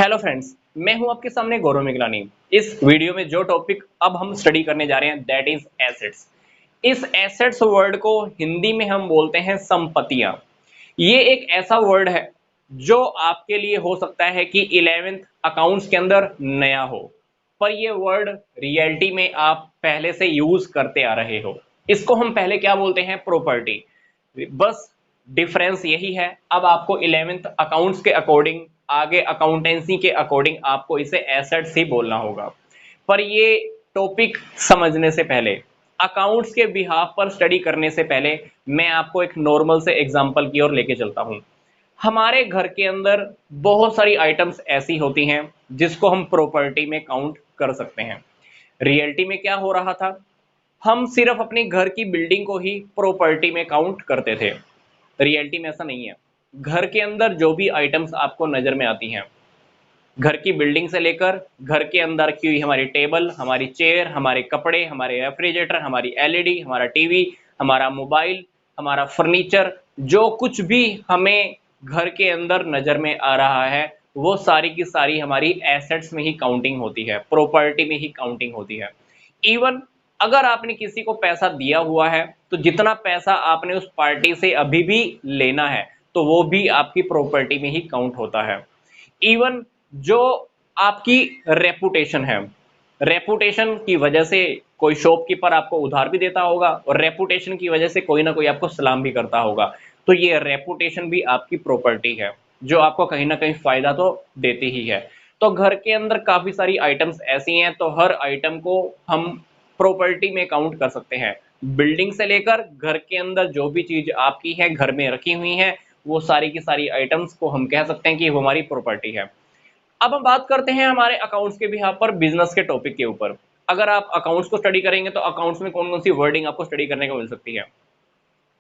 Hello friends, मैं हूं आपके सामने गौरव मिगलानी। इस वीडियो में जो टॉपिक अब हम स्टडी करने जा रहे हैं दैट इज एसेट्स। इस एसेट्स वर्ड को हिंदी में हम बोलते हैं संपत्तियां। ये एक ऐसा वर्ड है जो आपके लिए हो सकता है कि 11th अकाउंट्स के अंदर नया हो, पर ये वर्ड रियलिटी में आप पहले से यूज करते आ रहे हो। इसको हम पहले क्या बोलते हैं? प्रॉपर्टी। बस डिफरेंस यही है, अब आपको 11th अकाउंट्स के अकॉर्डिंग, आगे अकाउंटेंसी के अकॉर्डिंग आपको इसे एसेट्स ही बोलना होगा। पर ये टॉपिक समझने से पहले, अकाउंट्स के बिहाफ पर स्टडी करने से पहले, मैं आपको एक नॉर्मल से एग्जांपल की ओर लेके चलता हूं। हमारे घर के अंदर बहुत सारी आइटम्स ऐसी होती हैं जिसको हम प्रॉपर्टी में काउंट कर सकते हैं। रियलिटी में क्या हो रहा था, हम सिर्फ अपने घर की बिल्डिंग को ही प्रॉपर्टी में काउंट करते थे। रियलिटी में ऐसा नहीं है। घर के अंदर जो भी आइटम्स आपको नजर में आती हैं, घर की बिल्डिंग से लेकर घर के अंदर की हुई हमारी टेबल, हमारी चेयर, हमारे कपड़े, हमारे रेफ्रिजरेटर, हमारी एलईडी, हमारा टीवी, हमारा मोबाइल, हमारा फर्नीचर, जो कुछ भी हमें घर के अंदर नजर में आ रहा है, वो सारी की सारी हमारी एसेट्स में ही काउंटिंग होती है, प्रॉपर्टी में ही काउंटिंग होती है। इवन अगर आपने किसी को पैसा दिया हुआ है तो जितना पैसा आपने उस पार्टी से अभी भी लेना है तो वो भी आपकी प्रॉपर्टी में ही काउंट होता है। इवन जो आपकी रेपुटेशन है, रेपुटेशन की वजह से कोई शॉपकीपर आपको उधार भी देता होगा और रेपुटेशन की वजह से कोई ना कोई आपको सलाम भी करता होगा, तो ये रेपुटेशन भी आपकी प्रॉपर्टी है जो आपको कहीं ना कहीं फायदा तो देती ही है। तो घर के अंदर काफी सारी आइटम्स ऐसी हैं, तो हर आइटम को हम प्रॉपर्टी में काउंट कर सकते हैं। बिल्डिंग से लेकर घर के अंदर जो भी चीज आपकी है, घर में रखी हुई है, वो सारी की सारी आइटम्स को हम कह सकते हैं कि वो हमारी प्रॉपर्टी है। अब हम बात करते हैं हमारे अकाउंट्स के बिहाफ पर बिजनेस के टॉपिक के ऊपर। अगर आप अकाउंट्स को स्टडी करेंगे तो अकाउंट्स में कौन कौन सी वर्डिंग आपको स्टडी करने को मिल सकती है।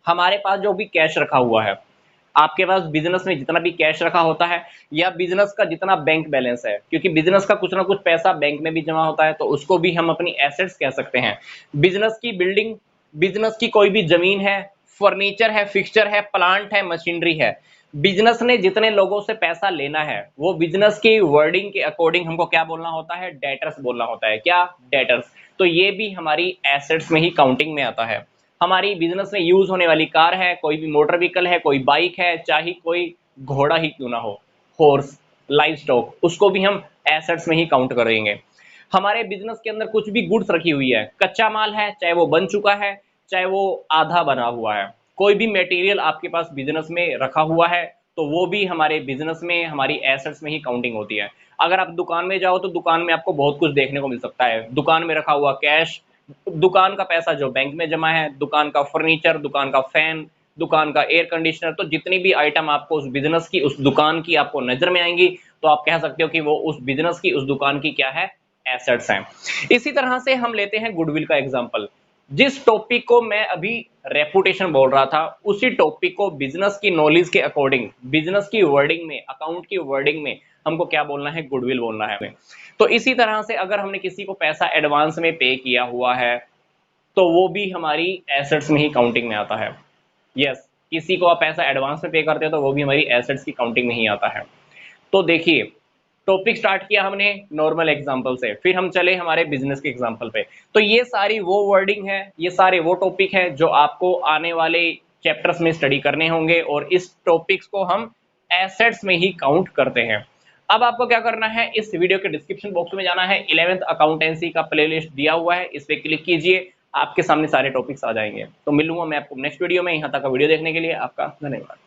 हमारे पास जो भी कैश रखा हुआ है, आपके पास बिजनेस में जितना भी कैश रखा होता है या बिजनेस का जितना बैंक बैलेंस है, क्योंकि बिजनेस का कुछ ना कुछ पैसा बैंक में भी जमा होता है, तो उसको भी हम अपनी एसेट्स कह सकते हैं। बिजनेस की बिल्डिंग, बिजनेस की कोई भी जमीन है, फर्नीचर है, फिक्सचर है, प्लांट है, मशीनरी है, बिजनेस ने जितने लोगों से पैसा लेना है वो बिजनेस की वर्डिंग के अकॉर्डिंग हमको क्या बोलना होता है? डेटर्स बोलना होता है। क्या? डेटर्स। तो ये भी हमारी एसेट्स में ही काउंटिंग में आता है। हमारी बिजनेस में यूज होने वाली कार है, कोई भी मोटर व्हीकल है, कोई बाइक है, चाहे कोई घोड़ा ही क्यों ना हो, हॉर्स, लाइव स्टॉक, उसको भी हम एसेट्स में ही काउंट करेंगे। हमारे बिजनेस के अंदर कुछ भी गुड्स रखी हुई है, कच्चा माल है, चाहे वो बन चुका है, चाहे वो आधा बना हुआ है, कोई भी मटेरियल आपके पास बिजनेस में रखा हुआ है, तो वो भी हमारे बिजनेस में, हमारी एसेट्स में ही काउंटिंग होती है। अगर आप दुकान में जाओ तो दुकान में आपको बहुत कुछ देखने को मिल सकता है। दुकान में रखा हुआ कैश, दुकान का पैसा जो बैंक में जमा है, दुकान का फर्नीचर, दुकान का फैन, दुकान का एयर कंडीशनर, तो जितनी भी आइटम आपको उस बिजनेस की, उस दुकान की आपको नजर में आएंगी, तो आप कह सकते हो कि वो उस बिजनेस की, उस दुकान की क्या है? एसेट्स हैं। इसी तरह से हम लेते हैं गुडविल का एग्जांपल। जिस टॉपिक को मैं अभी रेपुटेशन बोल रहा था, उसी टॉपिक को बिजनेस की नॉलेज के अकॉर्डिंग, बिजनेस की वर्डिंग में, अकाउंट की वर्डिंग में हमको क्या बोलना है? गुडविल बोलना है हमें। तो इसी तरह से अगर हमने किसी को पैसा एडवांस में पे किया हुआ है तो वो भी हमारी एसेट्स में ही काउंटिंग में आता है। यस, किसी को आप पैसा एडवांस में पे करते हो तो वो भी हमारी एसेट्स की काउंटिंग में ही आता है। तो देखिए, टॉपिक स्टार्ट किया हमने नॉर्मल एग्जांपल से, फिर हम चले हमारे बिजनेस के एग्जांपल पे। तो ये सारी वो वर्डिंग है, ये सारे वो टॉपिक है जो आपको आने वाले चैप्टर्स में स्टडी करने होंगे, और इस टॉपिक्स को हम एसेट्स में ही काउंट करते हैं। अब आपको क्या करना है, इस वीडियो के डिस्क्रिप्शन बॉक्स में जाना है, 11th अकाउंटेंसी का प्लेलिस्ट दिया हुआ है, इस पे क्लिक कीजिए, आपके सामने सारे टॉपिक्स आ जाएंगे। तो मिलूंगा मैं आपको नेक्स्ट वीडियो में। यहाँ तक का वीडियो देखने के लिए आपका धन्यवाद।